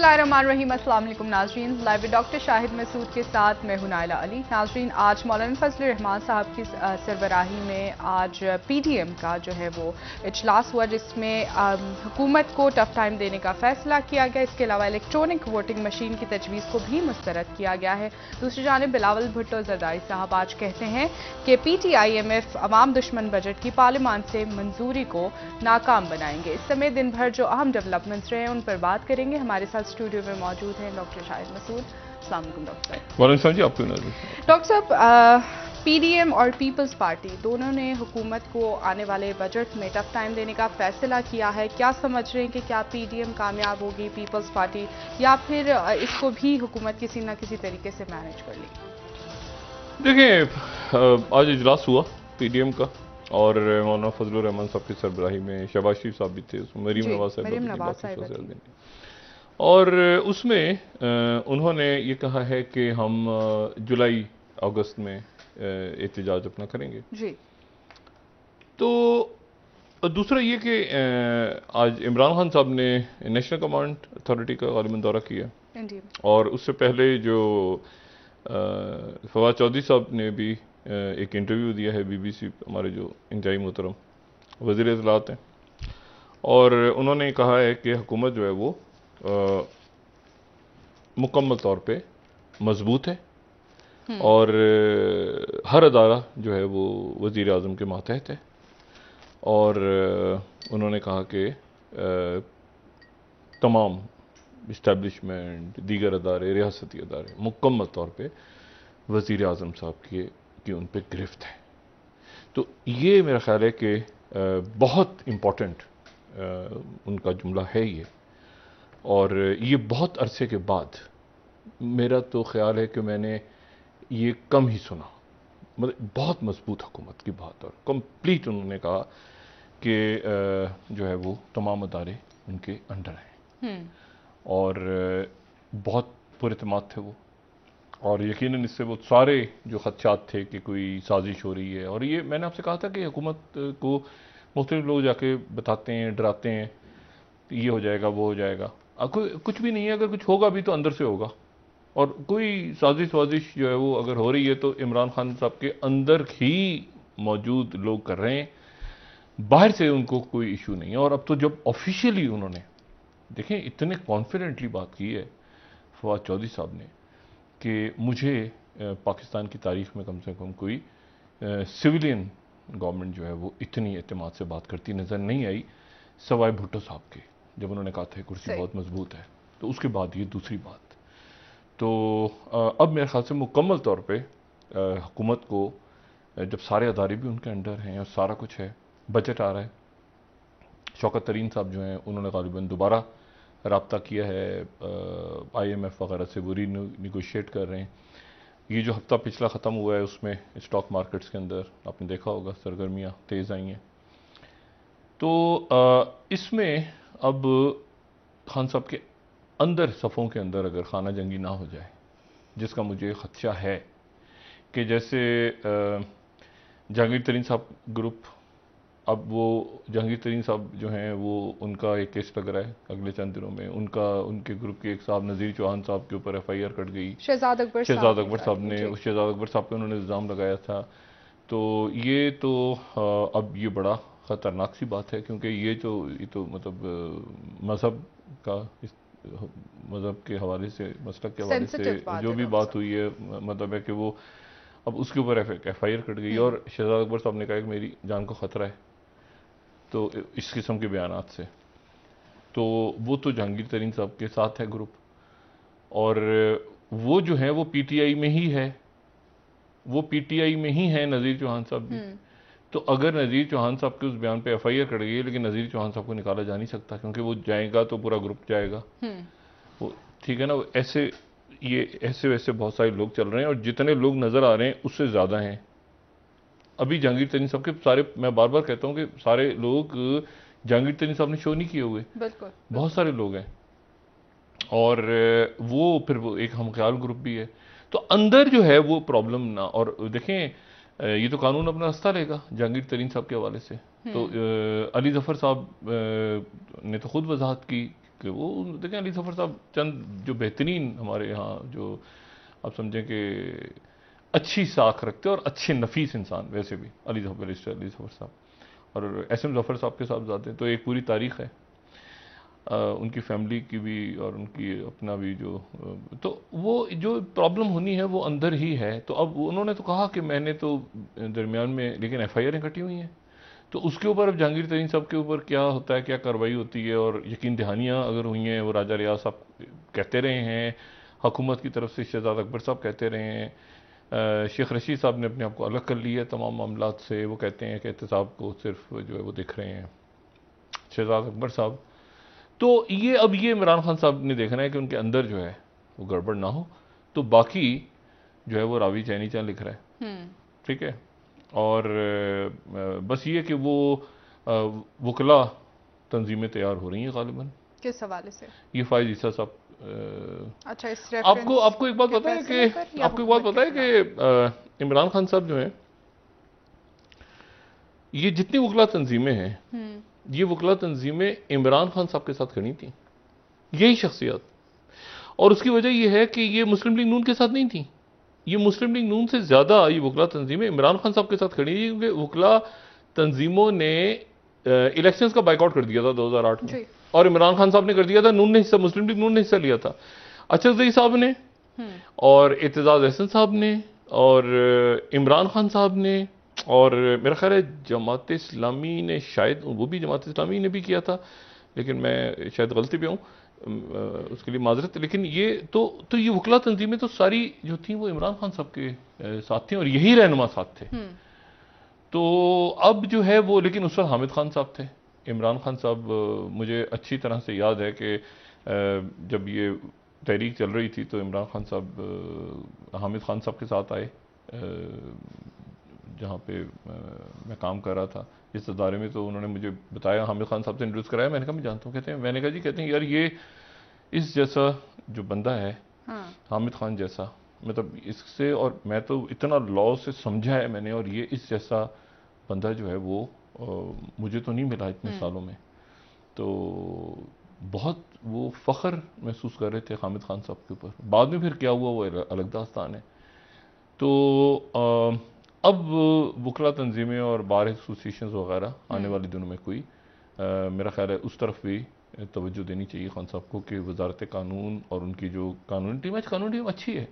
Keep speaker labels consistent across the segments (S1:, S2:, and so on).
S1: बिस्मिल्लाहिर्रहमानिर्रहीम। अस्सलाम वालेकुम नाज़रीन, लाइव डॉक्टर शाहिद मसूद के साथ मैं हूं नाइला अली। नाज़रीन, आज मौलाना फजल रहमान साहब की सरबराही में आज PDM का जो है वो इजलास हुआ, जिसमें हुकूमत को टफ टाइम देने का फैसला किया गया। इसके अलावा इलेक्ट्रॉनिक वोटिंग मशीन की तजवीज़ को भी मुस्तरद किया गया है। दूसरी जानिब बिलावल भुट्टो ज़रदारी साहब आज कहते हैं कि PTIMF अवाम दुश्मन बजट की पार्लियामान से मंजूरी को नाकाम बनाएंगे। इस समय दिन भर जो अहम डेवलपमेंट्स रहे उन पर बात करेंगे। हमारे साथ स्टूडियो में मौजूद हैं डॉक्टर शाहिद मसूद। अस्सलाम वालेकुम डॉक्टर साहब।
S2: वालेकुम सलाम जी, आपकी नज़र।
S1: डॉक्टर साहब, PDM और पीपल्स पार्टी दोनों ने हुकूमत को आने वाले बजट में टफ टाइम देने का फैसला किया है। क्या समझ रहे हैं कि क्या PDM कामयाब होगी, पीपल्स पार्टी, या फिर इसको भी हुकूमत किसी न किसी तरीके से मैनेज कर लेगी?
S2: देखिए, आज इजलास हुआ PDM का और मौलाना फजल रहमान साहब की सरबराही में शहबाज शरीफ साहब भी थे, उसमें मरीम नवाज साहब, और उसमें उन्होंने ये कहा है कि हम जुलाई अगस्त में एहतजाज अपना करेंगे
S1: जी।
S2: तो दूसरा ये कि आज इमरान खान साहब ने नेशनल कमांड अथॉरिटी का गालिबन दौरा किया, और उससे पहले जो फवाद चौधरी साहब ने भी एक इंटरव्यू दिया है BBC, हमारे जो इंतजाई मोहतरम वज़ीर इत्तलात हैं, और उन्होंने कहा है कि हुकूमत जो है वो मुकम्मल तौर पे मजबूत है और हर अदारा जो है वो वज़ीर आज़म के मातहत है, और उन्होंने कहा कि तमाम इस्टेब्लिशमेंट, दीगर अदारे, रियासती अदारे मुकम्मल तौर पे वज़ीर आज़म साहब की उन पर गिरफ्त है। तो ये मेरा ख्याल है कि बहुत इम्पोर्टेंट उनका जुमला है ये, और ये बहुत अरसे के बाद, मेरा तो ख्याल है कि मैंने ये कम ही सुना, मतलब बहुत मजबूत हुकूमत की बात, और कंप्लीट उन्होंने कहा कि जो है वो तमाम अदारे उनके अंडर हैं, और बहुत पुरएतमाद थे वो, और यकीनन इससे वो सारे जो खदशात थे कि कोई साजिश हो रही है, और ये मैंने आपसे कहा था कि हुकूमत को मुख्तलिफ लोग जाके बताते हैं, डराते हैं, ये हो जाएगा, वो हो जाएगा। कुछ भी नहीं है, अगर कुछ होगा भी तो अंदर से होगा, और कोई साजिश वाजिश जो है वो अगर हो रही है तो इमरान खान साहब के अंदर ही मौजूद लोग कर रहे हैं, बाहर से उनको कोई इशू नहीं है। और अब तो जब ऑफिशियली उन्होंने, देखें, इतने कॉन्फिडेंटली बात की है फवाद चौधरी साहब ने कि मुझे पाकिस्तान की तारीख में कम से कम कोई सिविलियन गवर्नमेंट जो है वो इतनी एतमाद से बात करती नज़र नहीं आई, सवाए भुट्टो साहब के, जब उन्होंने कहा था कुर्सी बहुत मजबूत है, तो उसके बाद ये दूसरी बात। तो अब मेरे ख्याल से मुकम्मल तौर पे हुकूमत को, जब सारे अदारे भी उनके अंडर हैं और सारा कुछ है, बजट आ रहा है, शौकत तरीन साहब जो हैं उन्होंने गालिबन दोबारा रब्ता किया है IMF वगैरह से, वो रीनिगोशिएट कर रहे हैं। ये जो हफ्ता पिछला ख़त्म हुआ है उसमें स्टॉक मार्केट्स के अंदर आपने देखा होगा सरगर्मियाँ तेज़ आई हैं। तो इसमें अब खान साहब के अंदर, सफ़ों के अंदर अगर खाना जंगी ना हो जाए, जिसका मुझे ख़दशा है कि जैसे जहांगीर तरीन साहब ग्रुप, अब वो जहांगीर तरीन साहब जो हैं वो, उनका एक केस लग रहा है अगले चंद दिनों में, उनके ग्रुप के एक साहब नज़ीर चौहान साहब के ऊपर FIR कट गई, शहजाद अकबर साहब ने, शहजाद अकबर साहब पे उन्होंने इल्ज़ाम लगाया था। तो ये तो अब ये बड़ा ख़तरनाक सी बात है, क्योंकि ये तो मतलब मज़हब का, मज़हब के हवाले से, मसलक के हवाले से जो भी बात हुई है, मतलब है कि वो अब उसके ऊपर FIR कट गई, और शहजाद अकबर साहब ने कहा कि मेरी जान को ख़तरा है, तो इस किस्म के बयानात से, तो वो तो जहांगीर तरीन साहब के साथ है ग्रुप, और वो जो है वो PTI में ही है, वो PTI में ही है नज़ीर चौहान साहब भी। तो अगर नज़ीर चौहान साहब के उस बयान पे FIR कट गई है, लेकिन नज़ीर चौहान साहब को निकाला जा नहीं सकता, क्योंकि वो जाएगा तो पूरा ग्रुप जाएगा, वो ठीक है ना। ऐसे वैसे बहुत सारे लोग चल रहे हैं, और जितने लोग नज़र आ रहे हैं उससे ज़्यादा हैं अभी जहांगीर तरीन साहब के सारे। मैं बार बार कहता हूँ कि सारे लोग जहांगीर तरीन साहब ने शो नहीं किए हुए, बहुत सारे लोग हैं, और वो फिर वो एक हम ख्याल ग्रुप भी है। तो अंदर जो है वो प्रॉब्लम ना, और देखें ये तो कानून अपना रास्ता लेगा जहांगीर तरीन साहब के हवाले से। तो अली जफर साहब ने तो खुद वजाहत की एक वो देखें अली ज़फ़र साहब चंद जो बेहतरीन हमारे यहाँ जो आप समझें कि अच्छी साख रखते और अच्छे नफीस इंसान, वैसे भी अली ज़फ़र साहब और एस.एम. ज़फ़र साहब के साहबजादे, तो एक पूरी तारीख़ है उनकी फैमिली की भी और उनकी अपना भी जो तो वो जो प्रॉब्लम होनी है वो अंदर ही है। तो अब उन्होंने तो कहा कि मैंने तो दरमियान में, लेकिन एफआईआर कटी हुई हैं, तो उसके ऊपर अब जहांगीर तरीन साहब के ऊपर क्या होता है, क्या कार्रवाई होती है, और यकीन दहानियाँ अगर हुई हैं, वो राजा रियाज साहब कहते रहे हैं, हुकूमत की तरफ से शहजाद अकबर साहब कहते रहे हैं, शेख रशीद साहब ने अपने आप को अलग कर लिया तमाम मामलात से, वो कहते हैं कि एहतसाब को सिर्फ जो है वो देख रहे हैं शहजाद अकबर साहब। तो ये अब ये इमरान खान साहब ने देखना है कि उनके अंदर जो है वो गड़बड़ ना हो, तो बाकी जो है वो रावी चैनी चाह लिख रहा है, ठीक है। और बस ये कि वो वकला तंजीमें तैयार हो रही हैं गालिबन।
S1: किस हवाले से? ये
S2: फायज ईसा साहब,
S1: अच्छा, इस
S2: आपको एक बात पता है कि इमरान खान साहब जो है, ये जितनी वकला तंजीमें हैं, ये वकला तंजीमें इमरान खान साहब के साथ खड़ी थी, यही शख्सियत। और उसकी वजह यह है कि ये मुस्लिम लीग नून के साथ नहीं थी, ये मुस्लिम लीग नून से ज्यादा ये वकला तंजीमें इमरान खान साहब के साथ खड़ी थी, क्योंकि वकला तंजीमों ने इलेक्शंस का बाइकआउट कर दिया था 2008 में, और इमरान खान साहब ने कर दिया था, नून ने हिस्सा, मुस्लिम लीग नून ने हिस्सा लिया था, अचरजई साहब ने और एतजाज अहसन साहब ने और इमरान खान साहब ने, और मेरा ख्याल है जमात इस्लामी ने, शायद वो भी जमात इस्लामी ने भी किया था, लेकिन मैं शायद गलती पे हूँ, उसके लिए माजरत। लेकिन ये तो ये वकला तंजीमें तो सारी जो थी वो इमरान खान साहब के साथ थी और यही रहनुमा साथ थे। तो अब जो है वो, लेकिन उस वक्त हामिद खान साहब थे, इमरान खान साहब, मुझे अच्छी तरह से याद है कि जब ये तहरीक चल रही थी तो इमरान खान साहब हामिद खान साहब के साथ आए, जहाँ पे मैं काम कर रहा था इस अदारे में, तो उन्होंने मुझे बताया, हामिद खान साहब से इंट्रोड्यूस कराया, मैंने कहा मैं जानता हूँ, कहते हैं, मैंने कहा जी, कहते हैं यार ये इस जैसा जो बंदा है, हामिद खान जैसा, मतलब इससे, और मैं तो इतना लॉ से समझा है मैंने, और ये इस जैसा बंदा जो है वो मुझे तो नहीं मिला इतने सालों में। तो बहुत वो फ़ख्र महसूस कर रहे थे हामिद खान साहब के ऊपर। बाद में फिर क्या हुआ वो अलग दास्तान है। तो अब वकला तंजीमें और बार एसोसिएशन वगैरह आने वाले दिनों में कोई मेरा ख्याल है उस तरफ भी तवज्जो देनी चाहिए खान साहब को कि वजारत कानून और उनकी जो कानूनी टीम अच्छी है।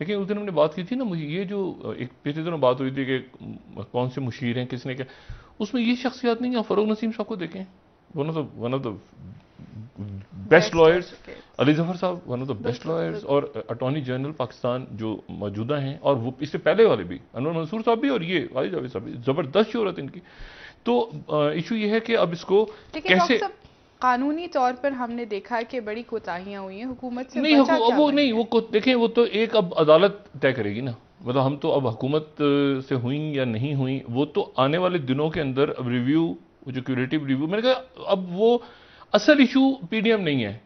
S2: लेकिन उस दिन हमने बात की थी ना, मुझे ये जो एक पिछले दिनों बात हुई थी कि कौन से मुशीर हैं, किसने क्या, उसमें ये शख्सियत नहीं है। फ़रोग नसीम साहब को देखें, one of the best lawyers, Ali Zafar साहब one of the best lawyers, और अटॉर्नी जनरल पाकिस्तान जो मौजूदा हैं, और वो इससे पहले वाले भी, अनवर मंसूर साहब भी, और ये वाली जावेद साहब भी, ज़बरदस्त शोहरत इनकी। तो इशू ये है कि अब इसको कैसे,
S1: कानूनी तौर पर हमने देखा है कि बड़ी कोताहियां हुई हैं हुकूमत से,
S2: नहीं वो नहीं, वो देखें, वो तो एक अब अदालत तय करेगी ना, मतलब हम तो अब हुकूमत से हुई या नहीं हुई, वो तो आने वाले दिनों के अंदर अब रिव्यू, जो क्यूरेटिव रिव्यू, मैंने कहा अब वो असल इशू पीडीएम नहीं है,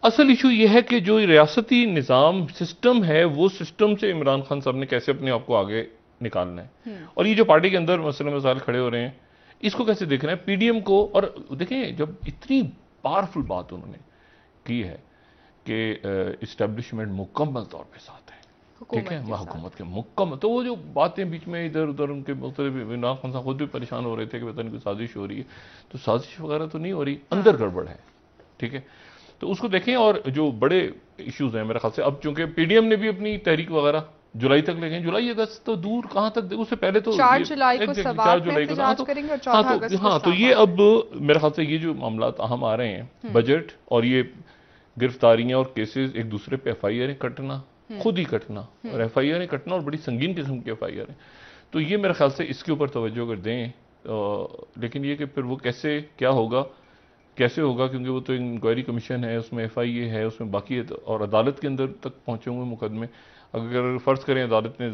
S2: असल इशू ये है कि जो रियासती निज़ाम सिस्टम है, वो सिस्टम से इमरान खान साहब ने कैसे अपने आप को आगे निकालना है, और ये जो पार्टी के अंदर मसले मसाइल खड़े हो रहे हैं, इसको कैसे देखना है पीडीएम को। और देखें, जब इतनी पावरफुल बात उन्होंने की है कि इस्टेब्लिशमेंट मुकम्मल तौर पे साथ है, ठीक है, वह हुकूमत के मुकम्मल, तो वो जो बातें बीच में इधर उधर उनके मुख्तलिफ, इमरान खान साहब खुद भी परेशान हो रहे थे कि पता नहीं कोई साजिश हो रही है, तो साजिश वगैरह तो नहीं हो रही, अंदर गड़बड़ है, ठीक है। तो उसको देखें। और जो बड़े इश्यूज हैं मेरे ख्याल से, अब चूंकि पीडीएम ने भी अपनी तहरीक वगैरह जुलाई तक ले गए, जुलाई अगस्त तो दूर, कहां तक, उससे पहले तो
S1: 4 जुलाई को करेंगे और 14 अगस्त को।
S2: हाँ, तो ये अब मेरे ख्याल से ये जो मामला अहम आ रहे हैं, बजट और ये गिरफ्तारियां और केसेस, एक दूसरे पे एफआईआर कटना, खुद ही कटना, और एफआईआर कटना, और बड़ी संगीन किस्म की एफआईआर है, तो ये मेरे ख्याल से इसके ऊपर तवज्जो कर दें। लेकिन ये कि फिर वो कैसे क्या होगा, कैसे होगा, क्योंकि वो तो इंक्वायरी कमीशन है, उसमें एफआईए है, उसमें बाकी है, और अदालत के अंदर तक पहुंचे हुए मुकदमे, अगर फ़र्ज़ करें अदालत ने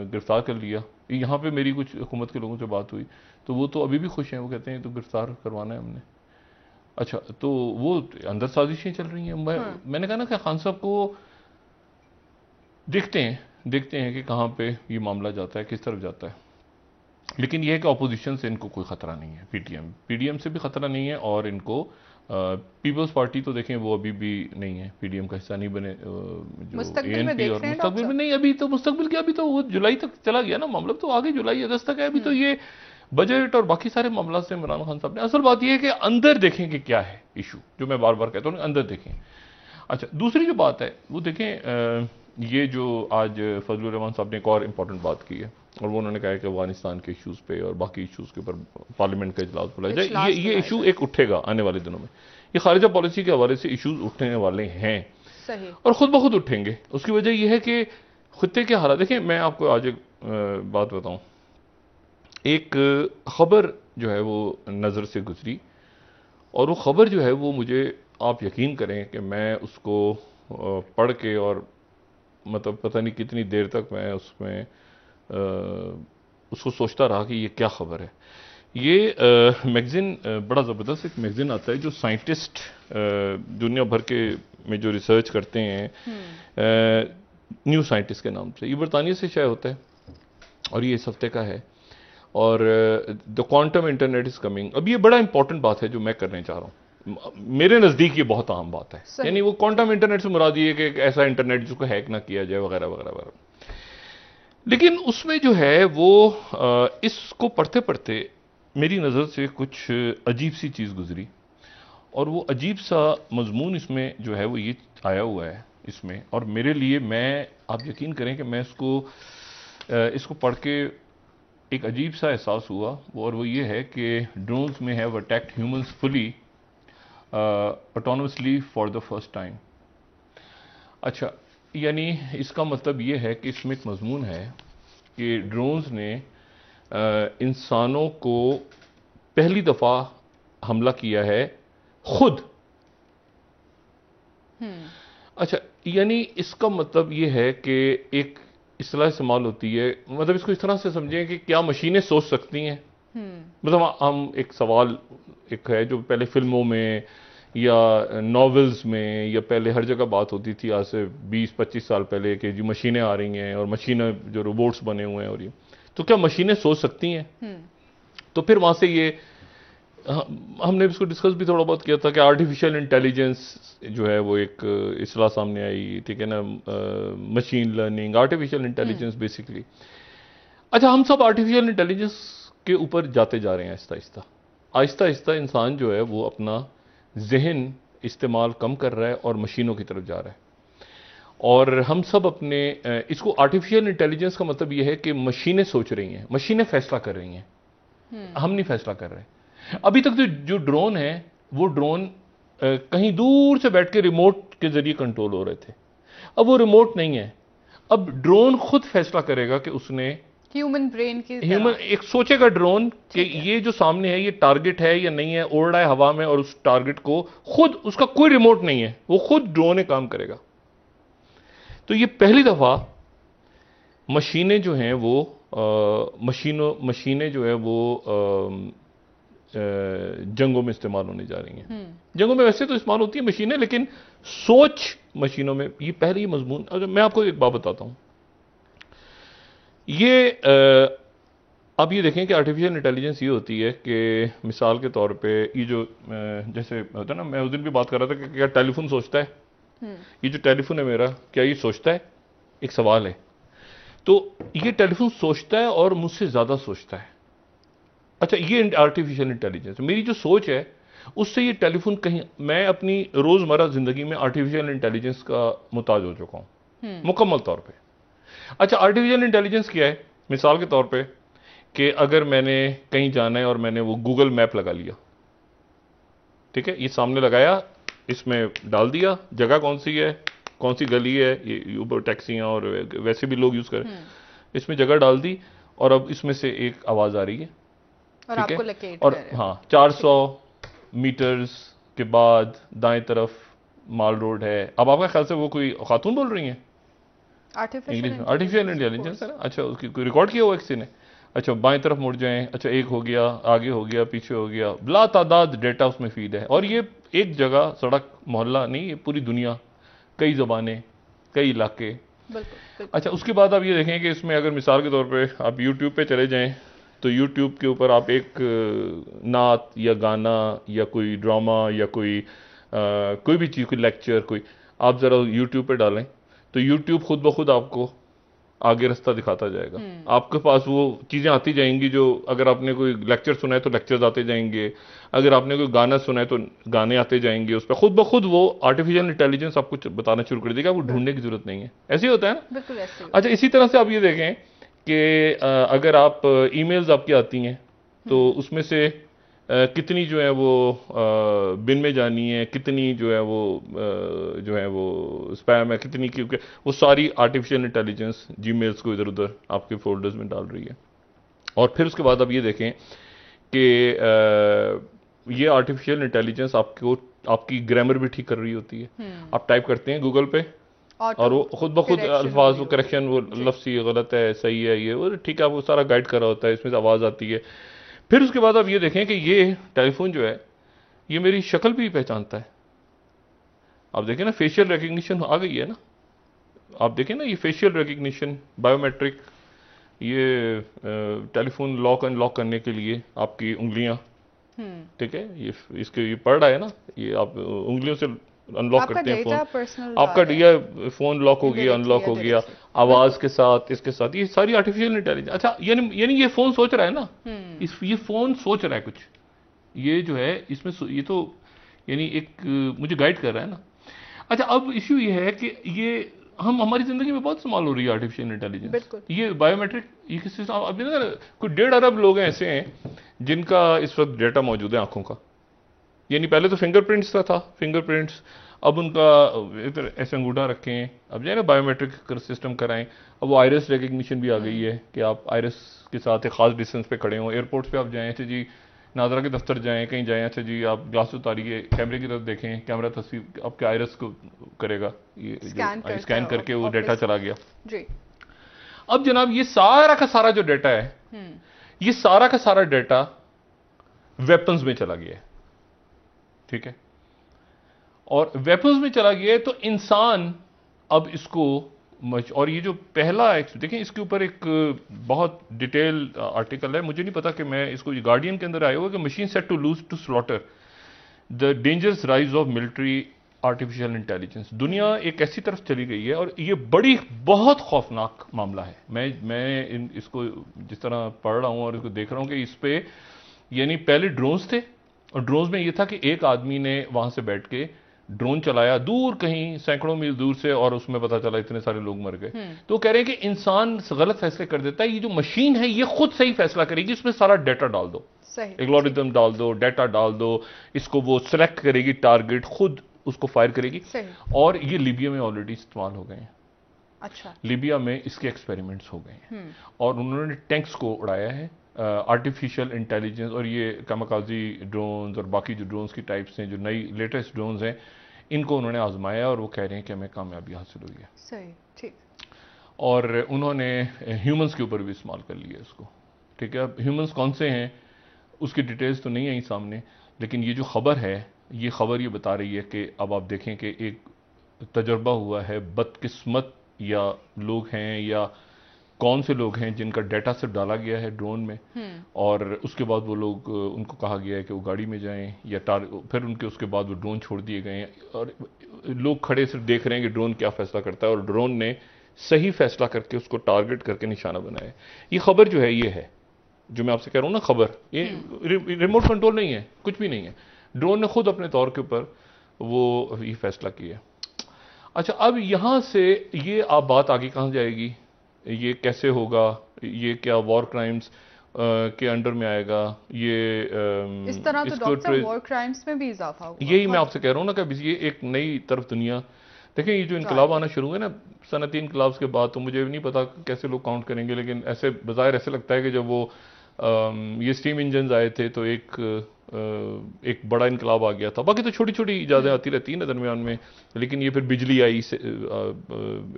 S2: गिरफ्तार कर लिया, यहाँ पे मेरी कुछ हुकूमत के लोगों से बात हुई, तो वो तो अभी भी खुश हैं, वो कहते हैं तो गिरफ्तार करवाना है हमने। अच्छा, तो वो अंदर साजिशें चल रही हैं। मैंने कहा ना कि खान साहब को देखते हैं कि कहाँ पे ये मामला जाता है, किस तरफ जाता है। लेकिन यह है कि अपोजिशन से इनको कोई ख़तरा नहीं है, पीडीएम से भी ख़तरा नहीं है, और इनको पीपल्स पार्टी तो देखें वो अभी भी नहीं है, पीडीएम का हिस्सा नहीं बने, जो
S1: मुस्तकबिल में
S2: एएनपी
S1: देख
S2: और
S1: रहे हैं
S2: मुस्तकबिल में नहीं, अभी तो मुस्तकबिल के अभी तो वो जुलाई तक चला गया ना मामला, तो आगे जुलाई अगस्त तक है, अभी तो ये बजट और बाकी सारे मामला से इमरान खान साहब ने, असल बात यह है कि अंदर देखें कि क्या है इशू, जो मैं बार बार कहता हूँ अंदर देखें। अच्छा, दूसरी जो बात है वो देखें, ये जो आज फजलुर रहमान साहब ने एक और इम्पोर्टेंट बात की है, और वो उन्होंने कहा है कि अफगानिस्तान के इश्यूज पे और बाकी इश्यूज के ऊपर पार्लियामेंट का इजलास बुलाया जाए। ये इशू एक उठेगा आने वाले दिनों में, ये खारिजा पॉलिसी के हवाले से इश्यूज उठने वाले हैं,
S1: सही, और
S2: खुद ब खुद उठेंगे। उसकी वजह यह है कि खत्ते के हालात देखें, मैं आपको आज एक बात बताऊं, एक खबर जो है वो नज़र से गुजरी, और वो खबर जो है वो मुझे, आप यकीन करें कि मैं उसको पढ़ के और मतलब पता नहीं कितनी देर तक मैं उसमें उसको सोचता रहा कि ये क्या खबर है। ये मैगज़ीन, बड़ा ज़बरदस्त एक मैगज़ीन आता है जो साइंटिस्ट दुनिया भर के में जो रिसर्च करते हैं, न्यू साइंटिस्ट के नाम से, ये बरतानिया से शायद होता है और ये इस हफ्ते का है, और the quantum internet is coming. अब ये बड़ा इंपॉर्टेंट बात है जो मैं करने चाह रहा हूँ, मेरे नज़दीक ये बहुत अहम बात है, यानी वो क्वांटम इंटरनेट से मुराद ये कि ऐसा इंटरनेट जिसको हैक ना किया जाए वगैरह वगैरह वगैरह। लेकिन उसमें जो है वो इसको पढ़ते पढ़ते मेरी नज़र से कुछ अजीब सी चीज़ गुजरी, और वो अजीब सा मजमून इसमें जो है वो ये आया हुआ है इसमें, और मेरे लिए, मैं, आप यकीन करें कि मैं इसको पढ़ के एक अजीब सा एहसास हुआ, और वो ये है कि ड्रोन्स में have attacked humans fully autonomously for the first time. अच्छा, यानी इसका मतलब ये है कि इसमें एक मजमून है कि ड्रोन्स ने इंसानों को पहली दफ़ा हमला किया है खुद। अच्छा, यानी इसका मतलब ये है कि एक इस्तेलाह इस्तेमाल होती है, मतलब इसको इस तरह से समझें कि क्या मशीनें सोच सकती हैं। मतलब हम एक सवाल एक है जो पहले फिल्मों में या नॉवेल्स में या पहले हर जगह बात होती थी आज से 20-25 साल पहले कि जी मशीनें आ रही हैं और मशीनें जो रोबोट्स बने हुए हैं, और ये तो क्या मशीनें सोच सकती हैं। तो फिर वहां से ये हमने इसको डिस्कस भी थोड़ा बहुत किया था कि आर्टिफिशियल इंटेलिजेंस जो है वो एक इस्तेलाह सामने आई, ठीक है ना, machine learning, artificial intelligence basically. अच्छा, हम सब आर्टिफिशियल इंटेलिजेंस के ऊपर जाते जा रहे हैं आहिस्ता आहिस्ता आहिस्ता आहिस्ता। इंसान जो है वो अपना जहन इस्तेमाल कम कर रहा है और मशीनों की तरफ जा रहा है, और हम सब अपने इसको आर्टिफिशियल इंटेलिजेंस का मतलब यह है कि मशीनें सोच रही हैं, मशीनें फैसला कर रही हैं, हम नहीं फैसला कर रहे। अभी तक जो ड्रोन है वो ड्रोन कहीं दूर से बैठ के रिमोट के जरिए कंट्रोल हो रहे थे, अब वो रिमोट नहीं है, अब ड्रोन खुद फैसला करेगा कि उसने
S1: ह्यूमन ब्रेन की
S2: एक सोचेगा ड्रोन कि ये जो सामने है ये टारगेट है या नहीं है, उड़ रहा है हवा में, और उस टारगेट को खुद, उसका कोई रिमोट नहीं है, वो खुद ड्रोन है काम करेगा। तो ये पहली दफा मशीनें जो हैं वो मशीनें जो है वो जंगों में इस्तेमाल होने जा रही हैं। जंगों में वैसे तो इस्तेमाल होती है मशीनें, लेकिन सोच मशीनों में, ये पहले ही मजमून। अगर मैं आपको एक बात बताता हूं, ये अब ये देखें कि आर्टिफिशियल इंटेलिजेंस ये होती है कि मिसाल के तौर पे ये जो जैसे होता है ना, मैं उस दिन भी बात कर रहा था कि क्या टेलीफोन सोचता है, ये जो टेलीफोन है मेरा, क्या ये सोचता है, एक सवाल है। तो ये टेलीफोन सोचता है और मुझसे ज्यादा सोचता है। अच्छा, ये आर्टिफिशियल इंटेलिजेंस, मेरी जो सोच है उससे ये टेलीफोन कहीं, मैं अपनी रोजमर्रा जिंदगी में आर्टिफिशियल इंटेलिजेंस का मुताज हो चुका हूं मुकम्मल तौर पे। अच्छा, आर्टिफिशियल इंटेलिजेंस क्या है, मिसाल के तौर पे कि अगर मैंने कहीं जाना है और मैंने वो गूगल मैप लगा लिया, ठीक है, ये सामने लगाया, इसमें डाल दिया जगह कौन सी है, कौन सी गली है, ये ऊबर टैक्सियां और वैसे भी लोग यूज करें, इसमें जगह डाल दी, और अब इसमें से एक आवाज आ रही है,
S1: और आपको लोकेट
S2: और हाँ 400 मीटर्स के बाद दाएं तरफ माल रोड है। अब आपका ख्याल से वो कोई खातून बोल रही है, आर्टिफिशियल इंटेलिजेंस है ना। अच्छा, उसकी कोई रिकॉर्ड किया हुआ किसी ने। अच्छा, बाएं तरफ मुड़ जाएं, अच्छा एक हो गया, आगे हो गया, पीछे हो गया, बिला तादाद डेटा उसमें फीड है, और ये एक जगह, सड़क, मोहल्ला नहीं, ये पूरी दुनिया, कई ज़बानें, कई इलाके। अच्छा, उसके बाद आप ये देखें कि इसमें अगर मिसाल के तौर पे आप यूट्यूब पे चले जाएं, तो यूट्यूब के ऊपर आप एक नात या गाना या कोई ड्रामा या कोई भी चीज़, कोई लेक्चर, कोई आप ज़रा यूट्यूब पे डालें तो यूट्यूब खुद ब खुद आपको आगे रास्ता दिखाता जाएगा। आपके पास वो चीज़ें आती जाएंगी जो, अगर आपने कोई लेक्चर सुना है तो लेक्चर्स आते जाएंगे, अगर आपने कोई गाना सुना है तो गाने आते जाएंगे उस पर। खुद ब खुद वो आर्टिफिशियल इंटेलिजेंस आपको बताना शुरू कर देगा, आपको ढूंढने की जरूरत नहीं है। ऐसे ही होता है ना?
S1: बिल्कुल ऐसे ही।
S2: अच्छा, इसी तरह से आप ये देखें कि अगर आप ईमेल्स आपकी आती हैं तो उसमें से कितनी जो है वो बिन में जानी है, कितनी जो है वो स्पैम है, कितनी, क्योंकि वो सारी आर्टिफिशियल इंटेलिजेंस जीमेल्स को इधर उधर आपके फोल्डर्स में डाल रही है। और फिर उसके बाद आप ये देखें कि ये आर्टिफिशियल इंटेलिजेंस आपकी ग्रामर भी ठीक कर रही होती है। आप टाइप करते हैं गूगल पे और वो खुद ब खुद अल्फाज, वो करेक्शन, वो लफ्ज़ ये गलत है, सही है, ये वो ठीक है, वो सारा गाइड कर रहा होता है, इसमें से आवाज़ आती है। फिर उसके बाद आप ये देखें कि ये टेलीफोन जो है ये मेरी शक्ल भी पहचानता है। आप देखें ना, फेशियल रिकग्निशन आ गई है ना, आप देखें ना, ये फेशियल रिकग्निशन, बायोमेट्रिक, ये टेलीफोन लॉक अनलॉक करने के लिए आपकी उंगलियां, ठीक है, ये पढ़ रहा है ना, ये आप उंगलियों से अनलॉक करते हैं फोन, आपका ये फोन लॉक हो गया, अनलॉक हो गया, आवाज के साथ, इसके साथ, ये सारी आर्टिफिशियल इंटेलिजेंस। अच्छा, यानी ये फोन सोच रहा है ना, ये फोन सोच रहा है कुछ, ये जो है इसमें ये तो यानी एक मुझे गाइड कर रहा है ना। अच्छा, अब इश्यू ये है कि ये हमारी जिंदगी में बहुत इस्तेमाल हो रही है आर्टिफिशियल इंटेलिजेंस। ये बायोमेट्रिक, ये किसी अब कोई 1.5 अरब लोग हैं ऐसे हैं जिनका इस वक्त डेटा मौजूद है आंखों का। यानी पहले तो फिंगरप्रिंट्स था फिंगरप्रिंट्स, अब उनका ऐसे अंगूठा रखें, अब जो है ना बायोमेट्रिक सिस्टम कराएं। अब वो आइरिस रिकग्निशन भी आ गई है कि आप आइरिस के साथ एक खास डिस्टेंस पे खड़े हों। एयरपोर्ट्स पे आप जाएं, अच्छा जी नादरा के दफ्तर जाएं, कहीं जाएं, अच्छा जी आप ग्लास उतारिए, कैमरे की तरफ देखें, कैमरा तस्वीर आपके आइरिस को करेगा, ये स्कैन करके वो डेटा चला गया जी। अब जनाब ये सारा का सारा जो डेटा है, ये सारा का सारा डेटा वेपन्स में चला गया है, ठीक है, और वेपन्स में चला गया है तो इंसान अब इसको और ये जो पहला देखें, इसके ऊपर एक बहुत डिटेल आर्टिकल है, मुझे नहीं पता कि मैं इसको, गार्डियन के अंदर आया हुआ कि machine set to loose to slaughter the dangerous rise of military artificial intelligence. दुनिया एक ऐसी तरफ चली गई है और ये बहुत खौफनाक मामला है। मैं इसको जिस तरह पढ़ रहा हूं और इसको देख रहा हूं कि इस पे यानी पहले ड्रोन्स थे, और ड्रोन्स में ये था कि एक आदमी ने वहां से बैठ के ड्रोन चलाया दूर कहीं सैकड़ों मील दूर से, और उसमें पता चला इतने सारे लोग मर गए। तो कह रहे हैं कि इंसान गलत फैसले कर देता है, ये जो मशीन है ये खुद सही फैसला करेगी, इसमें सारा डेटा डाल दो, एल्गोरिथम डाल दो, डेटा डाल दो, इसको वो सिलेक्ट करेगी टारगेट, खुद उसको फायर करेगी। और ये लीबिया में ऑलरेडी इस्तेमाल हो गए हैं।
S1: अच्छा,
S2: लीबिया में इसके एक्सपेरिमेंट्स हो गए हैं और उन्होंने टैंक्स को उड़ाया है आर्टिफिशियल इंटेलिजेंस, और ये कामाकाजी ड्रोन्स और बाकी जो ड्रोन्स की टाइप्स हैं, जो नई लेटेस्ट ड्रोन्स हैं, इनको उन्होंने आजमाया और वो कह रहे हैं कि हमें कामयाबी हासिल हुई है।
S1: सही, ठीक।
S2: और उन्होंने ह्यूमंस के ऊपर भी इस्तेमाल कर लिया इसको, ठीक है। अब ह्यूमंस कौन से हैं उसकी डिटेल्स तो नहीं आई सामने, लेकिन ये जो खबर है, ये खबर ये बता रही है कि अब आप देखें कि एक तजर्बा हुआ है, बदकिस्मत या लोग हैं या कौन से लोग हैं जिनका डेटा सिर्फ डाला गया है ड्रोन में, और उसके बाद वो लोग, उनको कहा गया है कि वो गाड़ी में जाएं या फिर उसके बाद वो ड्रोन छोड़ दिए गए हैं, और लोग खड़े सिर्फ देख रहे हैं कि ड्रोन क्या फैसला करता है, और ड्रोन ने सही फैसला करके उसको टारगेट करके निशाना बनाया। ये खबर जो है, ये है जो मैं आपसे कह रहा हूँ ना, खबर, ये रिमोट कंट्रोल नहीं है, कुछ भी नहीं है, ड्रोन ने खुद अपने तौर के ऊपर वो ये फैसला किया। अच्छा, अब यहां से ये आप बात आगे कहां जाएगी, ये कैसे होगा, ये क्या वॉर क्राइम्स के अंडर में आएगा, ये
S1: इस तरह तो डॉक्टर वॉर क्राइम्स में भी इजाफा हुआ।
S2: यही मैं आपसे कह रहा हूँ ना कि ये एक नई तरफ दुनिया, देखें ये जो इनकलाब आना शुरू हुए ना सनती इनकलाब के बाद, तो मुझे नहीं पता कैसे लोग काउंट करेंगे, लेकिन ऐसे बज़ाहिर ऐसे लगता है कि जब वो ये स्टीम इंजन आए थे तो एक बड़ा इनकलाब आ गया था। बाकी तो छोटी छोटी इजाज़तें आती रहती हैं ना दरमियान में, लेकिन ये फिर बिजली आई,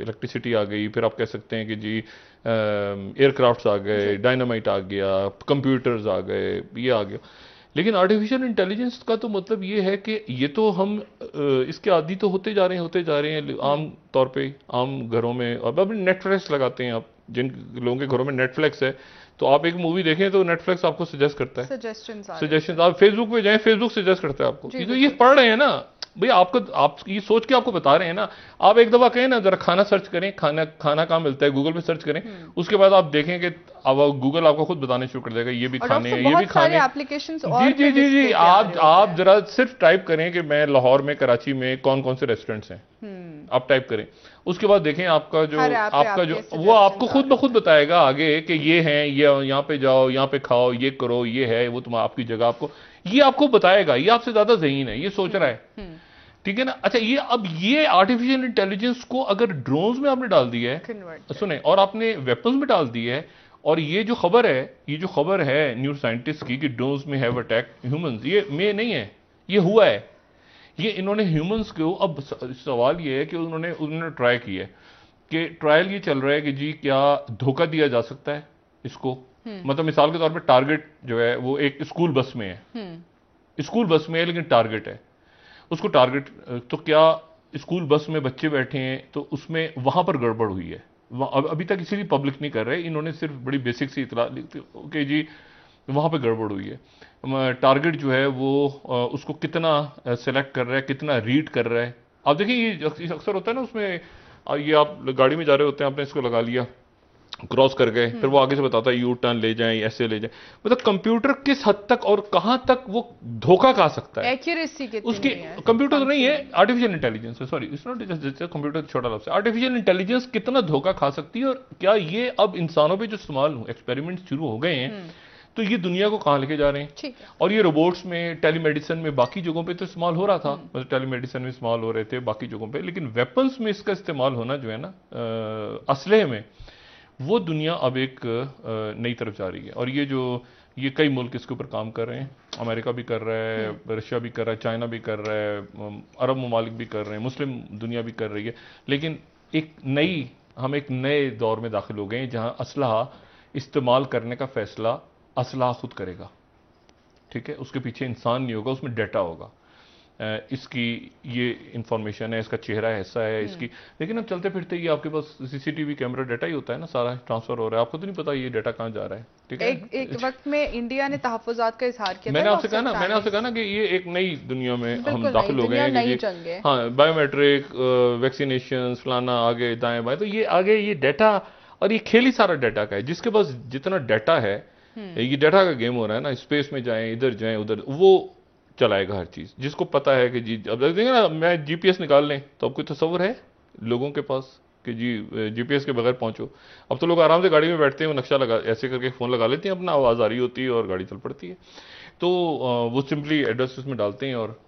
S2: इलेक्ट्रिसिटी आ गई, फिर आप कह सकते हैं कि जी एयरक्राफ्ट्स आ गए, डायनामाइट आ गया, कंप्यूटर्स आ गए, ये आ गया। लेकिन आर्टिफिशियल इंटेलिजेंस का तो मतलब ये है कि ये तो हम इसके आदी तो होते जा रहे हैं आम तौर पे आम घरों में। अब नेटफ्लिक्स लगाते हैं आप, जिन लोगों के घरों में नेटफ्लिक्स है तो आप एक मूवी देखें तो नेटफ्लिक्स आपको सजेस्ट करता है,
S1: सजेशन
S2: आप फेसबुक पे जाएं, फेसबुक सजेस्ट करता है आपको। तो ये पढ़ रहे हैं ना भैया, आपको आप ये सोच के आपको बता रहे हैं ना। आप एक दफा कहें ना जरा खाना सर्च करें, खाना कहाँ मिलता है, गूगल पे सर्च करें, उसके बाद आप देखें कि अब गूगल आपको खुद बताने शुरू कर देगा ये भी खाने हैं, ये भी खाने। जी जी जी जी, आप जरा सिर्फ टाइप करें कि मैं लाहौर में, कराची में कौन कौन से रेस्टोरेंट्स हैं, आप टाइप करें, उसके बाद देखें आपका जो वो आपको खुद ब खुद बताएगा आगे कि ये है, ये यहाँ पे जाओ, यहाँ पे खाओ, ये करो, ये है, वो तुम्हारा आपकी जगह ये आपको बताएगा। ये आपसे ज्यादा ज़हीन है, ये सोच रहा है, ठीक है ना। अच्छा, ये आर्टिफिशियल इंटेलिजेंस को अगर ड्रोन्स में आपने डाल दिया है, सुने, और आपने वेपन्स में डाल दिया है, और ये जो खबर है न्यूरो साइंटिस्ट की कि ड्रोन्स में हैव अटैक ह्यूमंस, ये में नहीं है, ये हुआ है। ये इन्होंने ह्यूमंस को, अब सवाल ये है कि उन्होंने ट्राई किया है, कि ट्रायल ये चल रहा है कि जी क्या धोखा दिया जा सकता है इसको। मतलब मिसाल के तौर पे टारगेट जो है वो एक स्कूल बस में है, स्कूल बस में है लेकिन टारगेट है, उसको टारगेट, तो क्या स्कूल बस में बच्चे बैठे हैं तो उसमें वहां पर गड़बड़ हुई है। अभी तक इसीलिए पब्लिक नहीं कर रहे, इन्होंने सिर्फ बड़ी बेसिक सी इतला कि जी वहां पर गड़बड़ हुई है। टारगेट जो है वो उसको कितना सेलेक्ट कर रहा है, कितना रीड कर रहा है। आप देखिए ये अक्सर होता है ना उसमें, ये आप गाड़ी में जा रहे होते हैं, आपने इसको लगा लिया, क्रॉस कर गए, फिर वो आगे से बताता है यू टर्न ले जाएं, ऐसे ले जाएं। मतलब कंप्यूटर किस हद तक और कहां तक वो धोखा खा सकता है,
S1: एक्यूरेसी कितनी
S2: उसकी
S1: है।
S2: कंप्यूटर तो नहीं है, आर्टिफिशियल इंटेलिजेंस है, sorry, it's not just computer, छोटा लफ्ज़ है। आर्टिफिशियल इंटेलिजेंस कितना धोखा खा सकती है, और क्या ये अब इंसानों पे जो इस्तेमाल एक्सपेरिमेंट शुरू हो गए हैं, तो ये दुनिया को कहां लेके जा रहे हैं। और ये रोबोट्स में, टेलीमेडिसिन में, बाकी जगहों पे तो इस्तेमाल हो रहा था, मतलब टेलीमेडिसिन में इस्तेमाल हो रहे थे बाकी जगहों पे, लेकिन वेपन्स में इसका इस्तेमाल होना जो है ना, असलहे में, वो दुनिया अब एक नई तरफ जा रही है। और ये कई मुल्क इसके ऊपर काम कर रहे हैं, अमेरिका भी कर रहा है, रशिया भी कर रहा है, चाइना भी कर रहा है, अरब ममालिक भी कर रहे हैं, मुस्लिम दुनिया भी कर रही है। लेकिन हम एक नए दौर में दाखिल हो गए हैं जहां असलहा इस्तेमाल करने का फैसला असलहा खुद करेगा, ठीक है। उसके पीछे इंसान नहीं होगा, उसमें डेटा होगा, इसकी ये इंफॉर्मेशन है, इसका चेहरा ऐसा है, इसकी। लेकिन अब चलते फिरते ये आपके पास सीसीटीवी कैमरा डेटा ही होता है ना, सारा ट्रांसफर हो रहा है, आपको तो नहीं पता ये डेटा कहां जा रहा है, ठीक है।
S1: एक वक्त में इंडिया ने तहफ्फुज़ात का इजहार किया,
S2: मैंने आपसे कहा ना कि ये एक नई दुनिया में हम दाखिल हो गए हैं, हाँ, बायोमेट्रिक, वैक्सीनेशन, फलाना, आगे दाएं बाएं, तो ये आगे ये डेटा, और ये खेल ही सारा डेटा का है। जिसके पास जितना डेटा है, ये डेटा का गेम हो रहा है ना, स्पेस में जाएं, इधर जाएं, उधर, वो चलाएगा हर चीज। जिसको पता है कि जी, अब देखेंगे ना, मैं जीपीएस निकाल लें तो अब कोई तस्वुर है लोगों के पास कि जी जीपीएस के बगैर पहुंचो। अब तो लोग आराम से गाड़ी में बैठते हैं, वो नक्शा लगा, ऐसे करके फोन लगा लेते हैं अपना, आवाज आ रही होती है और गाड़ी चल पड़ती है। तो वो सिंपली एड्रेस उसमें डालते हैं और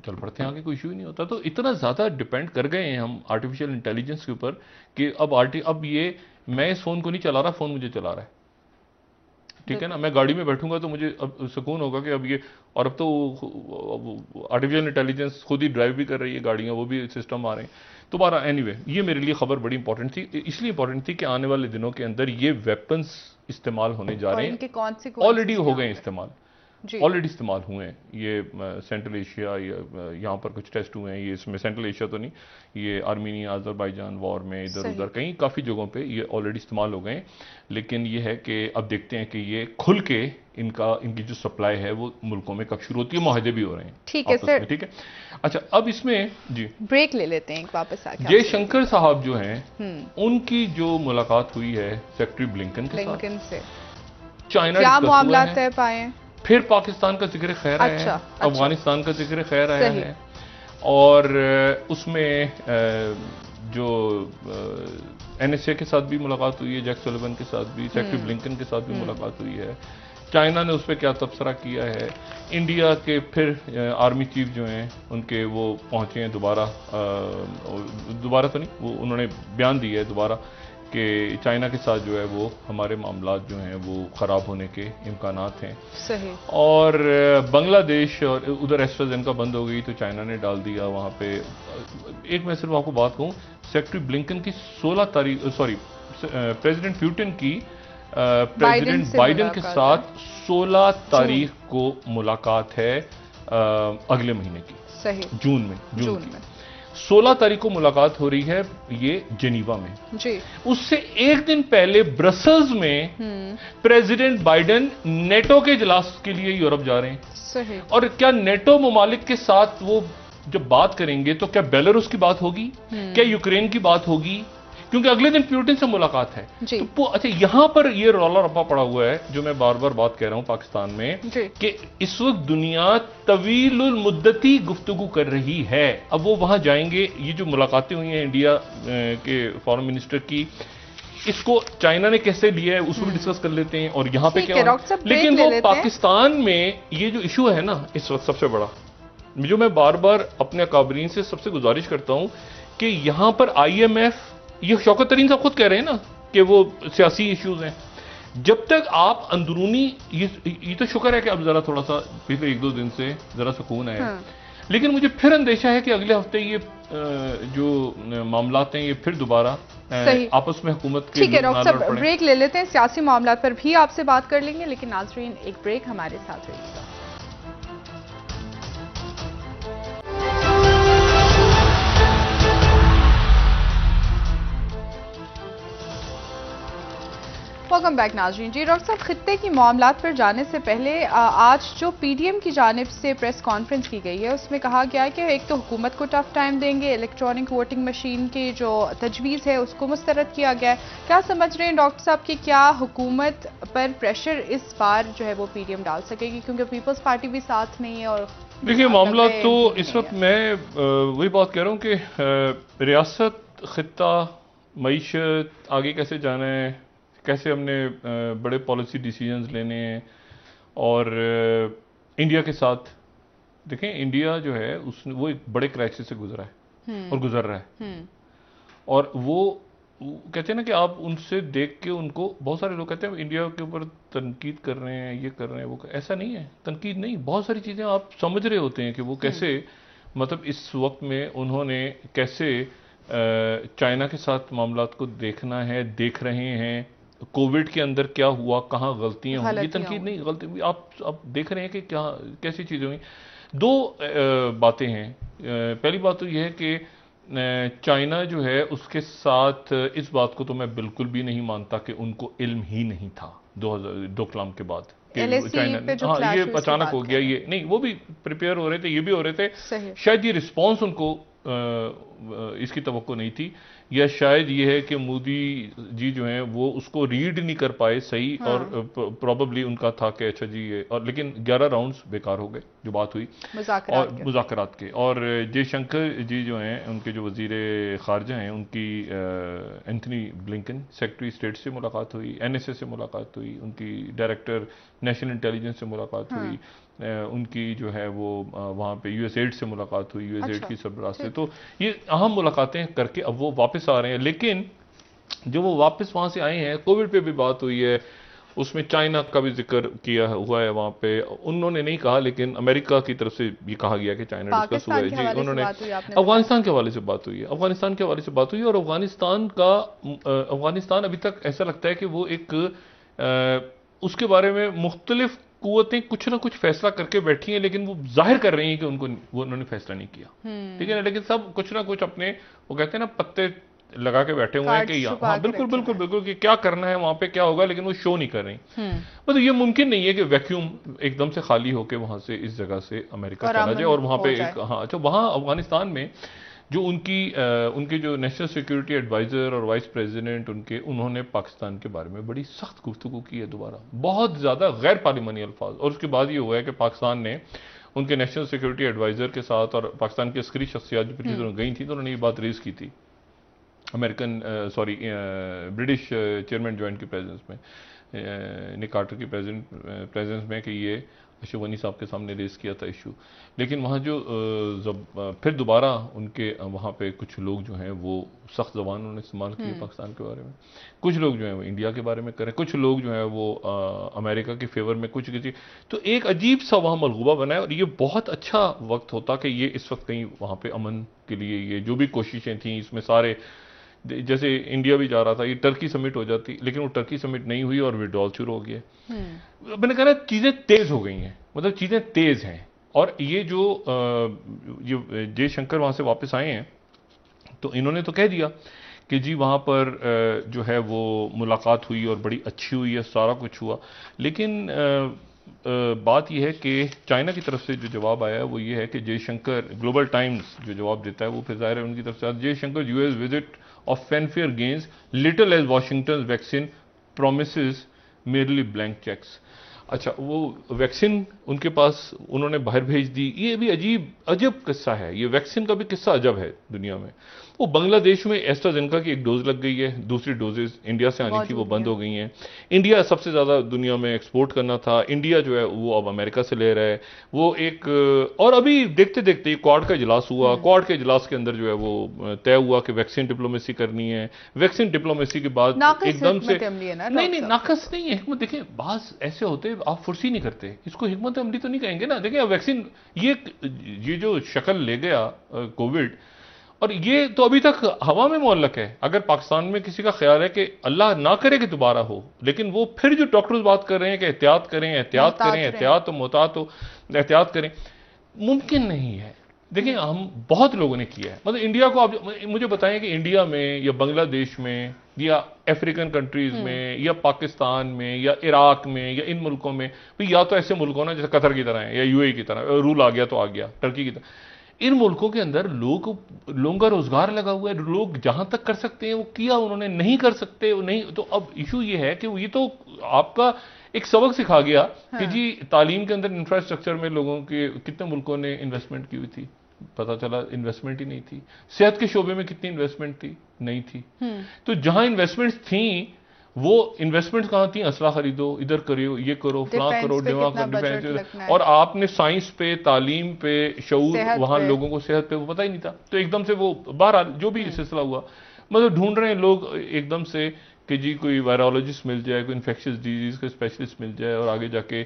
S2: चल पड़ते हैं, आगे कोई इशू ही नहीं होता। तो इतना ज्यादा डिपेंड कर गए हैं हम आर्टिफिशियल इंटेलिजेंस के ऊपर कि अब ये, मैं इस फोन को नहीं चला रहा, फोन मुझे चला रहा है, ठीक है ना। मैं गाड़ी में बैठूंगा तो मुझे अब सुकून होगा कि अब ये, और अब तो आर्टिफिशियल इंटेलिजेंस खुद ही ड्राइव भी कर रही है गाड़ियां, वो भी सिस्टम आ रहे हैं। तो बारा एनीवे, ये मेरे लिए खबर बड़ी इंपॉर्टेंट थी, इसलिए इंपॉर्टेंट थी कि आने वाले दिनों के अंदर ये वेपन्स इस्तेमाल होने जा रहे हैं, ऑलरेडी हो गए इस्तेमाल, ऑलरेडी इस्तेमाल हुए हैं। ये सेंट्रल एशिया, यहाँ पर कुछ टेस्ट हुए हैं, ये इसमें सेंट्रल एशिया तो नहीं, ये आर्मीनिया, अजरबैजान वॉर में, इधर उधर कहीं काफ़ी जगहों पे ये ऑलरेडी इस्तेमाल हो गए हैं। लेकिन ये है कि अब देखते हैं कि ये खुल के इनकी जो सप्लाई है वो मुल्कों में कब शुरू होती है, मुआहदे भी हो रहे हैं।
S1: ठीक है सर,
S2: ठीक है। अच्छा, अब इसमें जी
S1: ब्रेक ले लेते हैं, वापस आके
S2: जयशंकर साहब जो हैं, उनकी जो मुलाकात हुई है सेक्रेटरी ब्लिंकन के साथ, चाइना,
S1: क्या मामला तय पाए,
S2: फिर पाकिस्तान का जिक्र खैर आया है, अफगानिस्तान का जिक्र खैर आया है, और उसमें जो एनएसए के साथ भी मुलाकात हुई है, जैक सुलिवन के साथ भी, सेक्रेटरी ब्लिंकन के साथ भी मुलाकात हुई है। चाइना ने उस पर क्या तबसरा किया है, इंडिया के फिर आर्मी चीफ जो हैं उनके वो पहुंचे हैं दोबारा तो नहीं, वो उन्होंने बयान दिया है दोबारा कि चाइना के साथ जो है वो हमारे मामलात जो हैं वो ख़राब होने के इम्कानात हैं।
S1: सही।
S2: और बांग्लादेश और उधर एस्ट्राजेनेका बंद हो गई तो चाइना ने डाल दिया वहाँ पे। एक मैं सिर्फ आपको बात कहूँ, सेक्रेटरी ब्लिंकन की 16 तारीख, सॉरी, प्रेसिडेंट पुतिन की प्रेसिडेंट बाइडेन के साथ 16 तारीख को मुलाकात है अगले महीने की,
S1: सही,
S2: जून की। 16 तारीख को मुलाकात हो रही है ये जेनीवा में
S1: जी।
S2: उससे एक दिन पहले ब्रसल्स में प्रेसिडेंट बाइडेन नेटो के इजलास के लिए यूरोप जा रहे हैं।
S1: सही।
S2: और क्या नेटो ममालिक के साथ वो जब बात करेंगे तो क्या बेलारूस की बात होगी, क्या यूक्रेन की बात होगी, क्योंकि अगले दिन पुतिन से मुलाकात है। तो अच्छा यहां पर ये रौला रप्पा पड़ा हुआ है जो मैं बार बार बात कह रहा हूं पाकिस्तान में कि इस वक्त दुनिया तवीलुल मुद्दती गुफ्तगू कर रही है। अब वो वहां जाएंगे, ये जो मुलाकातें हुई हैं इंडिया के फॉरेन मिनिस्टर की, इसको चाइना ने कैसे लिया है उसको भी डिस्कस कर लेते हैं और यहां पे क्या हो। लेकिन वो पाकिस्तान में ये जो इशू है ना इस वक्त सबसे बड़ा, जो मैं बार बार अपने अकाबरीन से सबसे गुजारिश करता हूं कि यहां पर IMF, ये शौकत तरीन साहब खुद कह रहे हैं ना कि वो सियासी इश्यूज हैं, जब तक आप अंदरूनी ये तो शुक्र है कि अब जरा थोड़ा सा पिछले 1-2 दिन से जरा सुकून है। लेकिन मुझे फिर अंदेशा है कि अगले हफ्ते ये जो मामलात हैं ये फिर दोबारा आपस में हुकूमत के।
S1: ठीक है डॉक्टर साहब, ब्रेक ले लेते हैं, सियासी मामलात पर भी आपसे बात कर लेंगे, लेकिन नाज़रीन एक ब्रेक हमारे साथ रहिएगा। वेलकम बैक नाज़रीन। जी डॉक्टर साहब, खित्ते की मामलात पर जाने से पहले आज जो PDM की जानिब से प्रेस कॉन्फ्रेंस की गई है उसमें कहा गया है कि एक तो हुकूमत को टफ टाइम देंगे, इलेक्ट्रॉनिक वोटिंग मशीन की जो तजवीज़ है उसको मुस्तरद किया गया है। क्या समझ रहे हैं डॉक्टर साहब कि क्या हुकूमत पर प्रेशर इस बार जो है वो PDM डाल सकेगी, क्योंकि पीपल्स पार्टी भी साथ नहीं है। और
S2: देखिए मामला तो इस वक्त मैं वही बात कह रहा हूँ कि रियासत, खित्ता, मईशत आगे कैसे जाना है, कैसे हमने बड़े पॉलिसी डिसीजंस लेने हैं। और इंडिया के साथ देखें, इंडिया जो है वो एक बड़े क्राइसिस से गुजरा है और गुजर रहा है। और वो कहते हैं ना कि आप उनसे देख के उनको, बहुत सारे लोग कहते हैं इंडिया के ऊपर तनकीद कर रहे हैं, ये कर रहे हैं, वो ऐसा नहीं है, तनकीद नहीं, बहुत सारी चीज़ें आप समझ रहे होते हैं कि वो कैसे, मतलब इस वक्त में उन्होंने कैसे चाइना के साथ मामलात को देखना है, देख रहे हैं। कोविड के अंदर क्या हुआ, कहाँ गलतियां हुई, ये तनकीद नहीं, गलती आप देख रहे हैं कि क्या कैसी चीजें हुई। दो बातें हैं। पहली बात तो यह है कि चाइना जो है उसके साथ इस बात को तो मैं बिल्कुल भी नहीं मानता कि उनको इल्म ही नहीं था 2002 के बाद चाइना, हाँ ये अचानक हो गया, ये नहीं, वो भी प्रिपेयर हो रहे थे, ये भी हो रहे थे। शायद ये रिस्पॉन्स उनको इसकी तवक्को नहीं थी, या शायद ये है कि मोदी जी जो हैं वो उसको रीड नहीं कर पाए सही। और प्रॉबेबली उनका था कि अच्छा जी ये, और लेकिन 11 राउंड्स बेकार हो गए जो बात हुई मुज़ाकरात के। और जयशंकर जी जो हैं, उनके जो वजीर खारजा हैं, उनकी एंथनी ब्लिंकन सेक्रेटरी स्टेट से मुलाकात हुई, NSA से मुलाकात हुई, उनकी डायरेक्टर नेशनल इंटेलिजेंस से मुलाकात हुई, उनकी जो है वो वहाँ पे USAID से मुलाकात हुई, USAID की सरबराह से। तो ये अहम मुलाकातें करके अब वो वापस आ रहे हैं। लेकिन जो वो वापस वहाँ से आए हैं, कोविड पे भी बात हुई है, उसमें चाइना का भी जिक्र किया हुआ है वहाँ पे। उन्होंने नहीं कहा, लेकिन अमेरिका की तरफ से ये कहा गया कि चाइना डिस्कस हुआ है जी। उन्होंने अफगानिस्तान के हवाले से बात हुई है, अफगानिस्तान के हवाले से बात हुई है। और अफगानिस्तान अभी तक ऐसा लगता है कि वो एक उसके बारे में मुख्तलिफ कुव्वतें कुछ ना कुछ फैसला करके बैठी हैं, लेकिन वो जाहिर कर रही हैं कि उन्होंने फैसला नहीं किया, ठीक है ना। लेकिन सब कुछ ना कुछ अपने, वो कहते हैं ना, पत्ते लगा के बैठे हुए हैं कि हाँ बिल्कुल कि क्या करना है, वहां पे क्या होगा, लेकिन वो शो नहीं कर रही। मतलब ये मुमकिन नहीं है कि वैक्यूम एकदम से खाली होकर वहां से, इस जगह से अमेरिका चला जाए और वहां पे एक, हाँ अच्छा, वहां अफगानिस्तान में जो उनके जो नेशनल सिक्योरिटी एडवाइजर और वाइस प्रेसिडेंट उन्होंने पाकिस्तान के बारे में बड़ी सख्त गुफ्तगू की है, दोबारा बहुत ज्यादा गैर पार्लिमानी अल्फाज। और उसके बाद ये हुआ है कि पाकिस्तान ने उनके नेशनल सिक्योरिटी एडवाइजर के साथ और पाकिस्तान की अस्करी शख्सियात जो पिछली दिनों गई थी, तो उन्होंने ये बात रेज की थी ब्रिटिश चेयरमैन ज्वाइंट की प्रेजेंस में, निक कार्टर की प्रेजेंस में, कि ये अशरफ गनी साहब के सामने रेस किया था इशू। लेकिन वहाँ जो फिर दोबारा उनके वहाँ पे कुछ लोग जो हैं वो सख्त ज़बान उन्होंने इस्तेमाल की पाकिस्तान के बारे में। कुछ लोग जो हैं वो इंडिया के बारे में करें, कुछ लोग जो हैं वो अमेरिका के फेवर में कुछ किसी। तो एक अजीब सा वहाँ मलगूबा बना है। और ये बहुत अच्छा वक्त होता कि ये इस वक्त कहीं वहाँ पे अमन के लिए ये जो भी कोशिशें थी, इसमें सारे, जैसे इंडिया भी जा रहा था, ये टर्की समिट हो जाती, लेकिन वो टर्की समिट नहीं हुई और विड्रॉल शुरू हो गया। मैंने कहा चीजें तेज हो गई हैं, मतलब चीजें तेज हैं। और ये जो जयशंकर वहां से वापस आए हैं, तो इन्होंने तो कह दिया कि जी वहाँ पर जो है वो मुलाकात हुई और बड़ी अच्छी हुई है, सारा कुछ हुआ। लेकिन बात यह है कि चाइना की तरफ से जो जवाब आया है वो ये है कि जयशंकर, ग्लोबल टाइम्स जो जवाब देता है वो फिर जाहिर है उनकी तरफ से, Jaishankar US visit of fanfare gains little as Washington vaccine promises merely blank cheques. अच्छा, वो वैक्सीन उनके पास उन्होंने बाहर भेज दी। ये भी अजब किस्सा है, ये वैक्सीन का भी किस्सा अजब है दुनिया में। वो बांग्लादेश में एस्ट्राजेनेका की एक डोज लग गई है, दूसरी डोजेज इंडिया से आनी थी वो बंद हो गई हैं। इंडिया सबसे ज्यादा दुनिया में एक्सपोर्ट करना था, इंडिया जो है वो अब अमेरिका से ले रहा है। वो एक और अभी देखते देखते क्वाड का इजलास हुआ, क्वाड के इजलास के अंदर जो है वो तय हुआ कि वैक्सीन डिप्लोमेसी करनी है। वैक्सीन डिप्लोमेसी के बाद एकदम से नहीं नाकस नहीं है, हिकमत देखें बात ऐसे होते आप फुर्सी नहीं करते, इसको हिकमत अमली तो नहीं कहेंगे ना। देखिए वैक्सीन ये जो शक्ल ले गया कोविड, और ये तो अभी तक हवा में मुअल्लक है। अगर पाकिस्तान में किसी का ख्याल है कि अल्लाह ना करे कि दोबारा हो, लेकिन वो फिर जो डॉक्टर्स बात कर रहे हैं कि एहतियात करें, एहतियात करें, एहतियात तो मोहतात हो, एहतियात करें, मुमकिन नहीं है। देखिए हम बहुत लोगों ने किया है, मतलब इंडिया को आप मुझे बताएं कि इंडिया में या बांग्लादेश में या अफ्रीकन कंट्रीज में या पाकिस्तान में या इराक में या इन मुल्कों में, या तो ऐसे मुल्कों ना जैसे कतर की तरह है या यूएई की तरह, रूल आ गया तो आ गया, टर्की की तरह, इन मुल्कों के अंदर लोगों का रोजगार लगा हुआ है, लोग जहां तक कर सकते हैं वो किया, उन्होंने नहीं कर सकते नहीं। तो अब इशू ये है कि ये तो आपका एक सबक सिखा गया कि जी तालीम के अंदर इंफ्रास्ट्रक्चर में लोगों के कितने मुल्कों ने इन्वेस्टमेंट की हुई थी, पता चला इन्वेस्टमेंट ही नहीं थी। सेहत के शोबे में कितनी इन्वेस्टमेंट थी, नहीं थी। तो जहां इन्वेस्टमेंट्स थी वो इन्वेस्टमेंट कहां थी, असला खरीदो, इधर करो, ये करो, फलां करो, दिमाग करो, डिफेंस, और आपने साइंस पे, तालीम पे, शऊर, वहां लोगों को सेहत पे वो पता ही नहीं था। तो एकदम से वो बहरहाल जो भी सिलसिला हुआ, मतलब ढूंढ रहे हैं लोग एकदम से कि जी कोई वायरोलॉजिस्ट मिल जाए, कोई इन्फेक्शियस डिजीज का स्पेशलिस्ट मिल जाए, और आगे जाके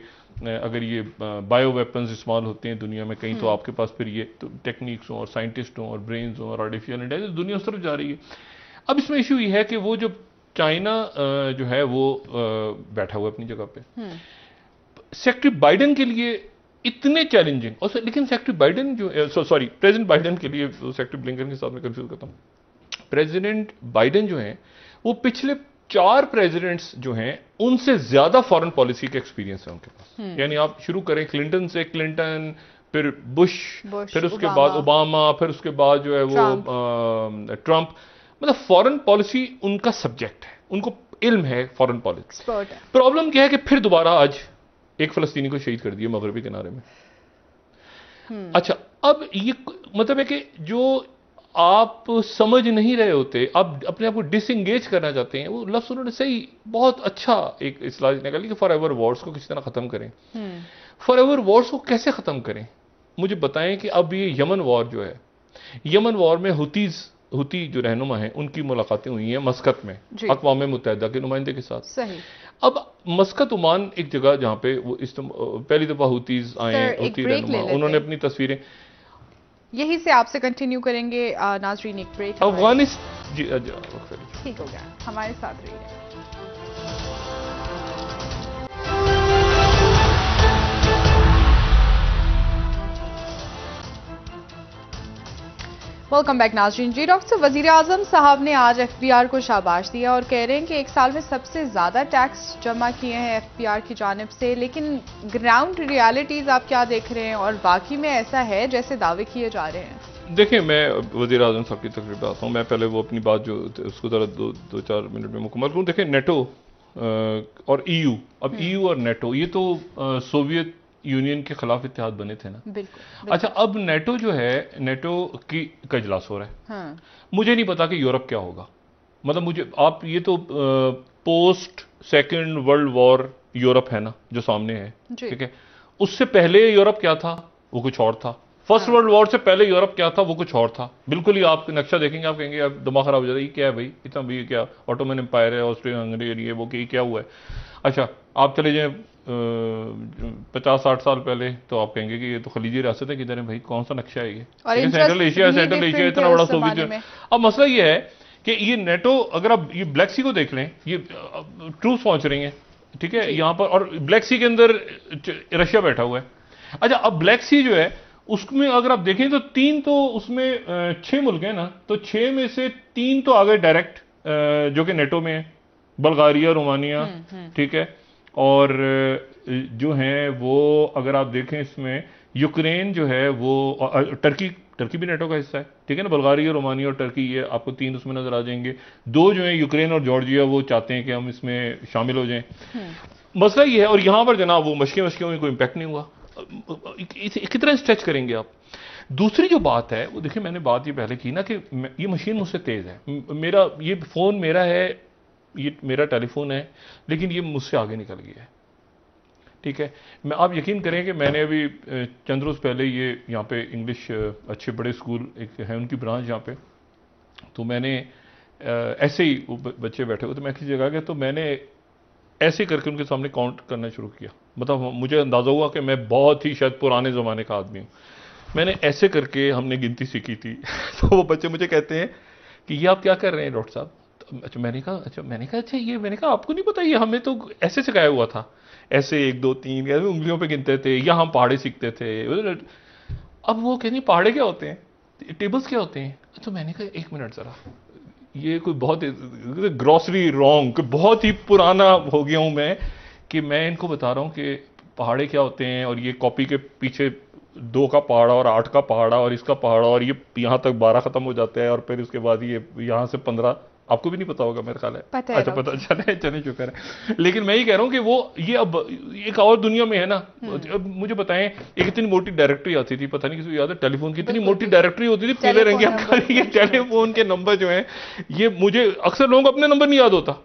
S2: अगर ये बायो वेपन्स इस्तेमाल होते हैं दुनिया में कहीं, तो आपके पास फिर ये तो टेक्निक्स हों और साइंटिस्ट हों और ब्रेन्स हों और आर्टिफिशियल इंटेलिजेंस, दुनिया उस तरफ जा रही है। अब इसमें इशू ये है कि वो जो चाइना जो है वो बैठा हुआ अपनी जगह पे, सेक्रेटरी बाइडेन के लिए इतने चैलेंजिंग, और लेकिन सेक्रेटरी बाइडेन जो सॉरी प्रेसिडेंट बाइडेन के लिए, सेक्रेटरी ब्लिंकन के साथ में कंफ्यूज करता हूं, प्रेसिडेंट बाइडेन जो हैं वो पिछले 4 प्रेसिडेंट्स जो हैं उनसे ज्यादा फॉरेन पॉलिसी का एक्सपीरियंस है उनके पास। यानी आप शुरू करें क्लिंटन से, क्लिंटन, फिर बुश, फिर उसके बाद ओबामा, फिर उसके बाद जो है वो ट्रंप, मतलब फॉरेन पॉलिसी उनका सब्जेक्ट है, उनको इल्म है फॉरेन पॉलिसी। प्रॉब्लम क्या है कि फिर दोबारा आज एक फलस्तीनी को शहीद कर दिया मगरबी किनारे में। अच्छा, अब ये मतलब है कि जो आप समझ नहीं रहे होते, आप अपने आप को डिसएंगेज करना चाहते हैं, वो लफ्ज उन्होंने सही बहुत अच्छा एक इस्लाह निकाली कि फॉर एवर वॉर्स को किसी तरह खत्म करें। फॉर एवर वॉर्स को कैसे खत्म करें, मुझे बताएं कि अब ये यमन वॉर जो है, यमन वॉर में हुती जो रहनुमा है उनकी मुलाकातें हुई हैं मस्कत में अक़वाम मुत्तहिदा के नुमाइंदे के साथ।
S1: सही।
S2: अब मस्कत ओमान एक जगह जहां पे वो पहली दफा हुतीज आए, हुती रहनुमा, उन्होंने अपनी तस्वीरें,
S1: यही से आपसे कंटिन्यू करेंगे नाजरीन, एक ब्रेक।
S2: अफगानिस्तान
S1: ठीक हो गया, हमारे साथ रहिए। वेलकम बैक नाजरीन। जी डॉक्टर वजीर आजम साहब ने आज एफबीआर को शाबाश दिया और कह रहे हैं कि एक साल में सबसे ज्यादा टैक्स जमा किए हैं एफबीआर की जानिब से, लेकिन ग्राउंड रियलिटीज आप क्या देख रहे हैं और बाकी में ऐसा है जैसे दावे किए जा रहे हैं?
S2: देखिए, मैं वजीर आजम साहब की तकरीर पे आता हूँ। मैं पहले वो अपनी बात जो उसको जरा 2-4 मिनट में मुकम्मल करूँ। देखिए, नेटो और ईयू, अब ईयू और नेटो ये तो सोवियत यूनियन के खिलाफ इत्तेहाद बने थे ना। बिल्कुल। अच्छा, अब नेटो जो है, नेटो का इजलास हो रहा है। हाँ। मुझे नहीं पता कि यूरोप क्या होगा, मतलब मुझे आप ये तो post second world war Europe है ना जो सामने है, ठीक है। उससे पहले यूरोप क्या था वो कुछ और था। फर्स्ट वर्ल्ड वॉर से पहले यूरोप क्या था वो कुछ और था। बिल्कुल ही आप नक्शा देखेंगे आप कहेंगे आप दिमाग खराब हो जाता है, ये क्या है भाई, इतना भी क्या ऑटोमन एम्पायर है, ऑस्ट्रियन हंगरी ये वो क्या हुआ है। अच्छा, आप चले जाए 50-60 साल पहले तो आप कहेंगे कि ये तो खलीजी रियासत है, किधर है भाई, कौन सा नक्शा है ये, सेंट्रल एशिया इतना बड़ा सोवियत। अब मसला ये है कि ये नेटो, अगर आप ये ब्लैक सी को देख लें, ये ट्रूप्स पहुंच रही हैं, ठीक है, यहां पर, और ब्लैक सी के अंदर रशिया बैठा हुआ है। अच्छा, अब ब्लैक सी जो है उसमें अगर आप देखें तो 3 तो उसमें 6 मुल्क हैं ना, तो 6 में से 3 तो आ गए डायरेक्ट, जो कि नेटो में है, बल्गारिया, रोमानिया, ठीक है। और जो हैं वो अगर आप देखें इसमें यूक्रेन जो है वो टर्की, टर्की भी नेटो का हिस्सा है, ठीक है ना। बल्गारिया, रोमानिया और टर्की, ये आपको 3 उसमें नजर आ जाएंगे। 2 जो है यूक्रेन और जॉर्जिया, वो चाहते हैं कि हम इसमें शामिल हो जाएं। मसला ये है, और यहां पर जनाब वो मशकियों में कोई इंपैक्ट नहीं हुआ। कितना स्ट्रेच करेंगे आप। दूसरी जो बात है वो देखिए, मैंने बात ये पहले की ना कि ये मशीन मुझसे तेज है, मेरा ये फोन मेरा है, ये मेरा टेलीफोन है, लेकिन ये मुझसे आगे निकल गया है, ठीक है। मैं आप यकीन करें कि मैंने अभी चंद रोज पहले ये यहाँ पे इंग्लिश अच्छे बड़े स्कूल एक है उनकी ब्रांच यहाँ पे, तो मैंने ऐसे ही बच्चे बैठे हुए, तो मैं किसी जगह गया तो मैंने ऐसे करके उनके सामने काउंट करना शुरू किया। मतलब मुझे अंदाजा हुआ कि मैं बहुत ही शायद पुराने ज़माने का आदमी हूँ। मैंने ऐसे करके हमने गिनती सीखी थी। तो वो बच्चे मुझे कहते हैं कि ये आप क्या कर रहे हैं डॉक्टर साहब। अच्छा मैंने कहा अच्छा ये, मैंने कहा आपको नहीं पता, ये हमें तो ऐसे सिखाया हुआ था, ऐसे 1 2 3 ऐसे उंगलियों पे गिनते थे, या हम पहाड़े सीखते थे। अब वो कहनी पहाड़े क्या होते हैं, टेबल्स क्या होते हैं। अच्छा मैंने कहा 1 मिनट जरा, ये कोई बहुत ग्रॉसरी रॉन्ग, बहुत ही पुराना हो गया हूं मैं कि मैं इनको बता रहा हूं कि पहाड़े क्या होते हैं, और ये कॉपी के पीछे 2 का पहाड़ा और 8 का पहाड़ा और इसका पहाड़ा, और ये यहां तक 12 खत्म हो जाता है, और फिर उसके बाद ये यहां से 15। आपको भी नहीं पता होगा मेरा ख्याल है।
S1: पता है,
S2: अच्छा पता, चले शुक्र है। लेकिन मैं ये कह रहा हूं कि वो ये अब एक और दुनिया में है ना। अब मुझे बताएं, एक इतनी मोटी डायरेक्टरी आती थी, पता नहीं किसी को याद है, टेलीफोन की इतनी मोटी डायरेक्टरी होती थी, पीले रंग की टेलीफोन के नंबर जो है, ये मुझे अक्सर लोगों को अपने नंबर नहीं याद होता।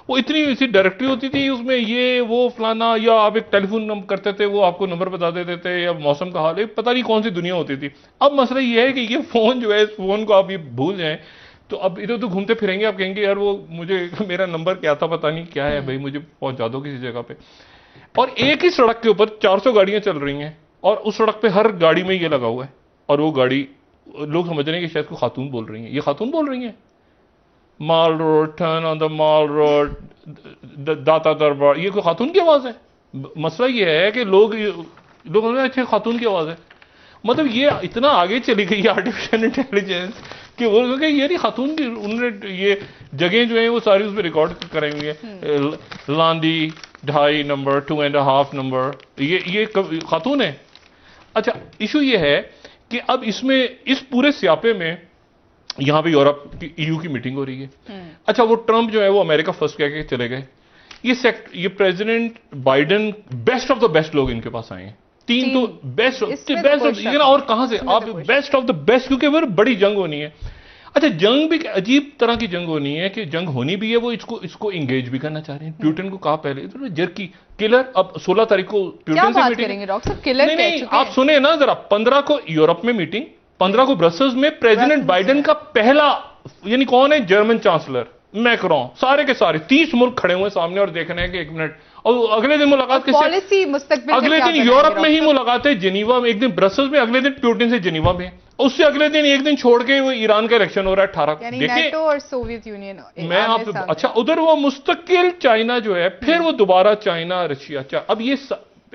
S2: वो इतनी ऐसी डायरेक्टरी होती थी, उसमें ये वो फलाना, या आप एक टेलीफोन करते थे वो आपको नंबर बता देते थे, या मौसम का हाल है, पता नहीं कौन सी दुनिया होती थी। अब मसला ये है कि ये फोन जो है, इस फोन को आप ये भूल जाएं तो अब इधर तो घूमते फिरेंगे, आप कहेंगे यार वो मुझे मेरा नंबर क्या था, पता नहीं क्या है भाई, मुझे पहुंचा दो किसी जगह पे। और एक ही सड़क के ऊपर 400 गाड़ियां चल रही हैं, और उस सड़क पे हर गाड़ी में ये लगा हुआ है, और वो गाड़ी लोग समझ रहे हैं कि शायद कोई खातून बोल रही है। ये खातून बोल रही है, Mall Road, turn on the Mall Road, Data Darbar, ये कोई खातून की आवाज है। मसला ये है कि लोग अच्छे खातून की आवाज है। मतलब ये इतना आगे चली गई आर्टिफिशियल इंटेलिजेंस कि वो ये नहीं खातून की, उन्होंने ये जगह जो है वो सारी उस पर रिकॉर्ड कराई हुई है। लांदी 2.5 नंबर, 2.5 नंबर, ये खातून है। अच्छा इशू ये है कि अब इसमें इस पूरे स्यापे में यहां पे यूरोप की EU की मीटिंग हो रही है। अच्छा वो ट्रंप जो है वो अमेरिका फर्स्ट कह के चले गए। ये president Biden best of the best लोग इनके पास आए हैं। 3 तो बेस्ट और कहां से आप बेस्ट ऑफ द बेस्ट, क्योंकि वो बड़ी जंग होनी है। अच्छा जंग भी अजीब तरह की जंग होनी है कि जंग होनी भी है, वो इसको एंगेज भी करना चाह रहे हैं। प्यूटन को कहा पहले तो जर्की किलर, अब 16 तारीख को प्यूटन से मीटिंग करेंगे डॉक्टर साहब, किलर नहीं, आप सुने ना जरा, 15 को यूरोप में मीटिंग, 15 को ब्रसल्स में प्रेसिडेंट बाइडेन का पहला, यानी कौन है, जर्मन चांसलर मैक्रोन, सारे के सारे 30 मुल्क खड़े हुए सामने और देखना है कि 1 मिनट, और अगले दिन मुलाकात किससे, अगले दिन यूरोप में ही मुलाकात है, जेनीवा में, एक दिन ब्रसल्स में, अगले दिन प्यूटिन से जेनीवा में, उससे अगले दिन एक दिन छोड़ के वो ईरान का इलेक्शन हो रहा है 18 को। देखिए और सोवियत यूनियन मैं आप अच्छा उधर वो मुस्तकिल चाइना जो है, फिर वो दोबारा चाइना रशिया। अब ये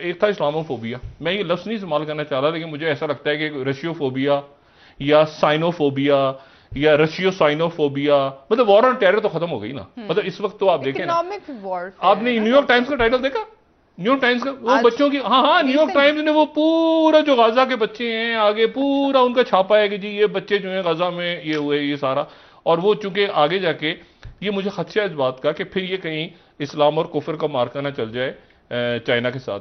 S2: एक था इस्लामोफोबिया, मैं ये लफ्ज नहीं इस्तेमाल करना चाह रहा, लेकिन मुझे ऐसा लगता है कि रशियोफोबिया या साइनोफोबिया या रशियो साइनोफोबिया, मतलब वॉर ऑन टेरर तो खत्म हो गई ना। मतलब इस वक्त तो आप देखें ना, आपने न्यूयॉर्क टाइम्स का टाइटल देखा, न्यूयॉर्क टाइम्स का, वो बच्चों की, हाँ न्यूयॉर्क टाइम्स ने वो पूरा जो गाजा के बच्चे हैं आगे पूरा उनका छापा है कि जी ये बच्चे जो हैं गाजा में ये हुए, ये सारा। और वो चूंकि आगे जाके ये मुझे खदशा है इस बात का कि फिर ये कहीं इस्लाम और कुफर का मार्का ना चल जाए चाइना के साथ,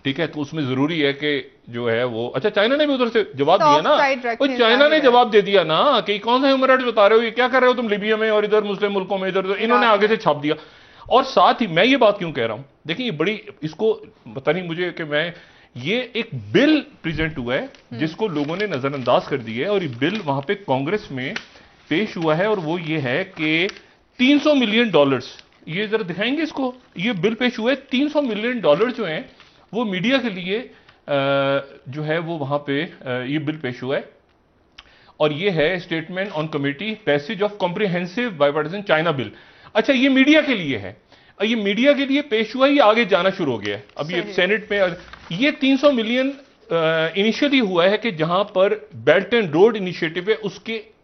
S2: ठीक है। तो उसमें जरूरी है कि जो है वो, अच्छा चाइना ने भी उधर से जवाब दिया ना, वो चाइना ने जवाब दे दिया ना कि कौन सा ह्यूमन राइट्स बता रहे हो, ये क्या कर रहे हो तुम लिबिया में और इधर मुस्लिम मुल्कों में, इधर इन्होंने आगे से छाप दिया। और साथ ही मैं ये बात क्यों कह रहा हूं, देखिए ये बड़ी, इसको पता नहीं मुझे कि मैं, ये एक बिल प्रेजेंट हुआ है जिसको लोगों ने नजरअंदाज कर दिया है, और ये बिल वहां पे कांग्रेस में पेश हुआ है, और वो ये है कि $300 मिलियन, ये जरा दिखाएंगे इसको, ये बिल पेश हुआ है, $300 मिलियन जो है वो मीडिया के लिए जो है वो वहां पे ये बिल पेश हुआ है, और ये है statement on committee passage of comprehensive bipartisan China bill. अच्छा ये मीडिया के लिए है, ये मीडिया के लिए पेश हुआ है, ये आगे जाना शुरू हो गया है। अब ये सेनेट में ये $300 मिलियन इनिशियली हुआ है कि जहां पर बेल्ट एंड रोड इनिशिएटिव है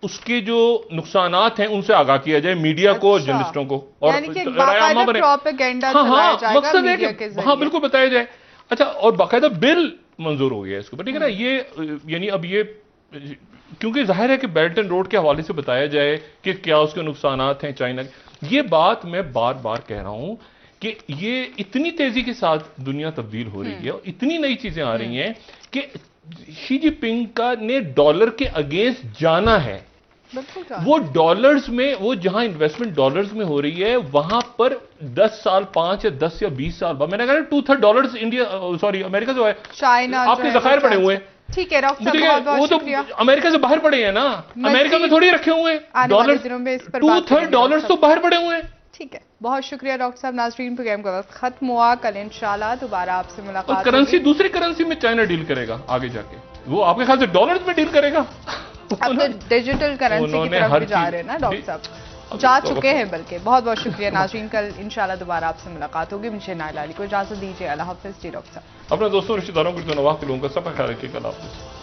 S2: उसके जो नुकसानात हैं उनसे आगाह किया जाए मीडिया को और जर्नलिस्टों को, और
S1: रायआमा बने। प्रोपेगेंडा चलाया जाएगा,
S2: मकसद है कि हाँ बिल्कुल बताया जाए। अच्छा, और बाकायदा बिल मंजूर हो गया इसके ऊपर, ठीक है ना। ये यानी अब ये क्योंकि जाहिर है कि बेल्ट एंड रोड के हवाले से बताया जाए कि क्या उसके नुकसानात हैं चाइना के। ये बात मैं बार बार कह रहा हूं कि ये इतनी तेजी के साथ दुनिया तब्दील हो रही है और इतनी नई चीजें आ रही हैं कि शी जिनपिंग का ने डॉलर के अगेंस्ट जाना है। वो डॉलर्स में, वो जहां इन्वेस्टमेंट डॉलर्स में हो रही है वहां पर 10 साल 5 या 10 या 20 साल बाद, मैंने कहा 2/3 डॉलर्स इंडिया सॉरी अमेरिका से है,
S1: चाइना
S2: आपके जखायर पड़े हुए हैं।
S1: ठीक है डॉक्टर साहब, बहुत
S2: वो तो अमेरिका से बाहर पड़े हैं ना, अमेरिका में थोड़ी रखे हुए हैं डॉलर। 2/3 डॉलर्स तो बाहर पड़े हुए हैं।
S1: ठीक है, बहुत शुक्रिया डॉक्टर साहब। नाजरीन, प्रोग्राम का वक्त खत्म हुआ। कल इंशाल्लाह दोबारा आपसे मुलाकात
S2: होगी। करेंसी दूसरी करेंसी में चाइना डील करेगा आगे जाके, वो आपके ख्याल से डॉलर्स में डील करेगा?
S1: अब तो डिजिटल करेंसी की तरफ भी जा रहे हैं ना डॉक्टर साहब, जा चुके हैं बल्कि। बहुत बहुत शुक्रिया नाजरीन, कल इंशाल्लाह दोबारा आपसे मुलाकात होगी। मुझे नाइला अली को इजाजत दीजिए। अल्लाह हाफिज़। जी डॉक्टर साहब,
S2: अपने दोस्तों रिश्तेदारों को, लोगों का सब ख्याल रखिए। कल हाफिज़।